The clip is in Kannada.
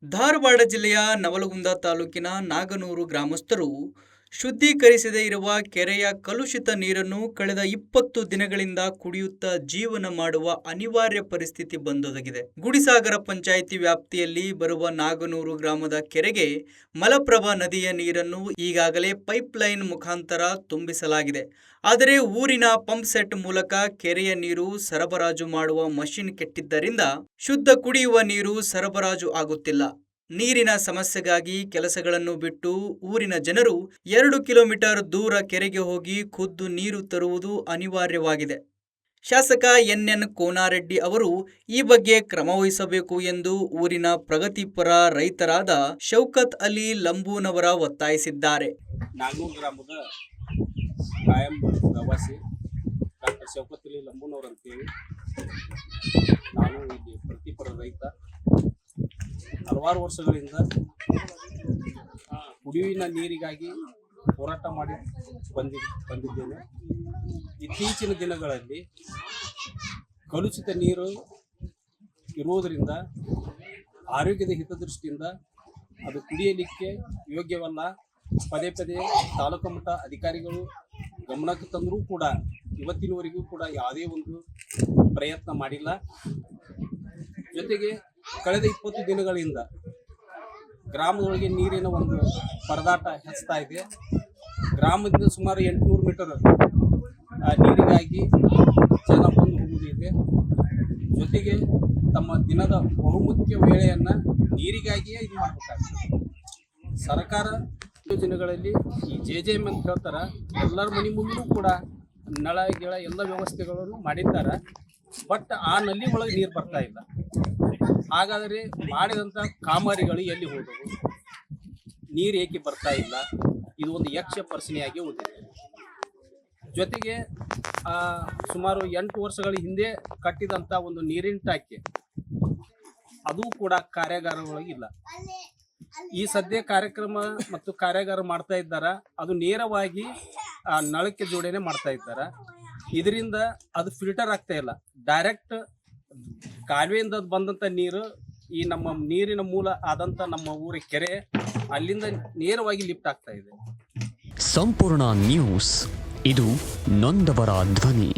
ಧಾರವಾಡ ಜಿಲ್ಲೆಯ ನವಲಗುಂದ ತಾಲೂಕಿನ ನಾಗನೂರು ಗ್ರಾಮಸ್ಥರು ಶುದ್ಧೀಕರಿಸದೇ ಇರುವ ಕೆರೆಯ ಕಲುಷಿತ ನೀರನ್ನು ಕಳೆದ 20 ದಿನಗಳಿಂದ ಕುಡಿಯುತ್ತಾ ಜೀವನ ಮಾಡುವ ಅನಿವಾರ್ಯ ಪರಿಸ್ಥಿತಿ ಬಂದೊದಗಿದೆ. ಗುಡಿಸಾಗರ ಪಂಚಾಯಿತಿ ವ್ಯಾಪ್ತಿಯಲ್ಲಿ ಬರುವ ನಾಗನೂರು ಗ್ರಾಮದ ಕೆರೆಗೆ ಮಲಪ್ರಭಾ ನದಿಯ ನೀರನ್ನು ಈಗಾಗಲೇ ಪೈಪ್ಲೈನ್ ಮುಖಾಂತರ ತುಂಬಿಸಲಾಗಿದೆ. ಆದರೆ ಊರಿನ ಪಂಪ್ ಸೆಟ್ ಮೂಲಕ ಕೆರೆಯ ನೀರು ಸರಬರಾಜು ಮಾಡುವ ಮಷಿನ್ ಕೆಟ್ಟಿದ್ದರಿಂದ ಶುದ್ಧ ಕುಡಿಯುವ ನೀರು ಸರಬರಾಜು ಆಗುತ್ತಿಲ್ಲ. ನೀರಿನ ಸಮಸ್ಯೆಗಾಗಿ ಕೆಲಸಗಳನ್ನು ಬಿಟ್ಟು ಊರಿನ ಜನರು 2 ಕಿಲೋಮೀಟರ್ ದೂರ ಕೆರೆಗೆ ಹೋಗಿ ಖುದ್ದು ನೀರು ತರುವುದು ಅನಿವಾರ್ಯವಾಗಿದೆ. ಶಾಸಕ ಎನ್ ಕೋನಾರೆಡ್ಡಿ ಅವರು ಈ ಬಗ್ಗೆ ಕ್ರಮ ವಹಿಸಬೇಕು ಎಂದು ಊರಿನ ಪ್ರಗತಿಪರ ರೈತರಾದ ಶೌಕತ್ ಅಲಿ ಲಂಬೂನವರ ಒತ್ತಾಯಿಸಿದ್ದಾರೆ. ನಾಗನೂರು ಗ್ರಾಮದ ಕಾಯಂ ಪ್ರವಾಸಿ ಡಾಕ್ಟರ್ ಶೌಕತ್ ಅಲಿ ಲಂಬೂನವರು ಅಂತೇಳಿ ನಾನು ಇಲ್ಲಿ ಪ್ರಗತಿಪರ ರೈತ. ಹಲವಾರು ವರ್ಷಗಳಿಂದ ಕುಡಿಯುವ ನೀರಿಗಾಗಿ ಹೋರಾಟ ಮಾಡಿ ಬಂದಿದ್ದೇನೆ. ಇತ್ತೀಚಿನ ದಿನಗಳಲ್ಲಿ ಕಲುಷಿತ ನೀರು ಇರುವುದರಿಂದ ಆರೋಗ್ಯದ ಹಿತದೃಷ್ಟಿಯಿಂದ ಅದು ಕುಡಿಯಲಿಕ್ಕೆ ಯೋಗ್ಯವಲ್ಲ. ಪದೇ ಪದೇ ತಾಲೂಕು ಮಟ್ಟ ಅಧಿಕಾರಿಗಳು ಗಮನಕ್ಕೆ ತಂದರೂ ಕೂಡ ಇವತ್ತಿನವರೆಗೂ ಕೂಡ ಯಾವುದೇ ಒಂದು ಪ್ರಯತ್ನ ಮಾಡಿಲ್ಲ. ಜೊತೆಗೆ ಕಳೆದ 20 ದಿನಗಳಿಂದ ಗ್ರಾಮದೊಳಗೆ ನೀರಿನ ಒಂದು ಪರದಾಟ ಹೆಚ್ಚುತ್ತಾ ಇದೆ. ಗ್ರಾಮದಿಂದ ಸುಮಾರು 800 ಮೀಟರ್ ನೀರಿಗಾಗಿ ಜನ ಬಂದು ಹೋಗುವುದಿದೆ. ಜೊತೆಗೆ ತಮ್ಮ ದಿನದ ಬಹುಮುಖ್ಯ ವೇಳೆಯನ್ನು ನೀರಿಗಾಗಿಯೇ ಇದು ಮಾಡಬೇಕಾಗ್ತದೆ. ಸರ್ಕಾರ ಯೋಜನೆಗಳಲ್ಲಿ ಈ JJM ಅಂತ ಹೇಳ್ತಾರೆ, ಎಲ್ಲರ ಮನೆ ಮುಂದೂ ಕೂಡ ನಳ ಗಿಳ ಎಲ್ಲ ವ್ಯವಸ್ಥೆಗಳನ್ನು ಮಾಡಿದ್ದಾರೆ. ಬಟ್ ಆ ನಲ್ಲಿ ಒಳಗೆ ನೀರು ಬರ್ತಾ ಇಲ್ಲ. ಹಾಗಾದರೆ ಮಾಡಿದಂಥ ಕಾಮಗಾರಿಗಳು ಎಲ್ಲಿ ಹೋದವು? ನೀರು ಏಕೆ ಬರ್ತಾ ಇಲ್ಲ? ಇದು ಒಂದು ಯಕ್ಷ ಪ್ರಶ್ನೆಯಾಗಿ ಉಳಿದಿದೆ. ಜೊತೆಗೆ ಸುಮಾರು 8 ವರ್ಷಗಳ ಹಿಂದೆ ಕಟ್ಟಿದಂಥ ಒಂದು ನೀರಿನ ಟಾಕಿ ಅದು ಕೂಡ ಕಾರ್ಯಾಗಾರಗಳೊಳಗಿಲ್ಲ. ಈ ಸದ್ಯ ಕಾರ್ಯಕ್ರಮ ಮತ್ತು ಕಾರ್ಯಾಗಾರ ಮಾಡ್ತಾ ಇದ್ದಾರೆ, ಅದು ನೇರವಾಗಿ ನಳಕ್ಕೆ ಜೋಡಣೆ ಮಾಡ್ತಾ ಇದ್ದಾರೆ. ಇದರಿಂದ ಅದು ಫಿಲ್ಟರ್ ಆಗ್ತಾ ಇಲ್ಲ. ಡೈರೆಕ್ಟ್ ಕಾಲುವೆಯಿಂದ ಬಂದಂಥ ನೀರು ಈ ನಮ್ಮ ನೀರಿನ ಮೂಲ ಆದಂಥ ನಮ್ಮ ಊರ ಕೆರೆ ಅಲ್ಲಿಂದ ನೇರವಾಗಿ ಲಿಫ್ಟ್ ಆಗ್ತಾ ಇದೆ. ಸಂಪೂರ್ಣ ನ್ಯೂಸ್, ಇದು ನೊಂದವರ ಧ್ವನಿ.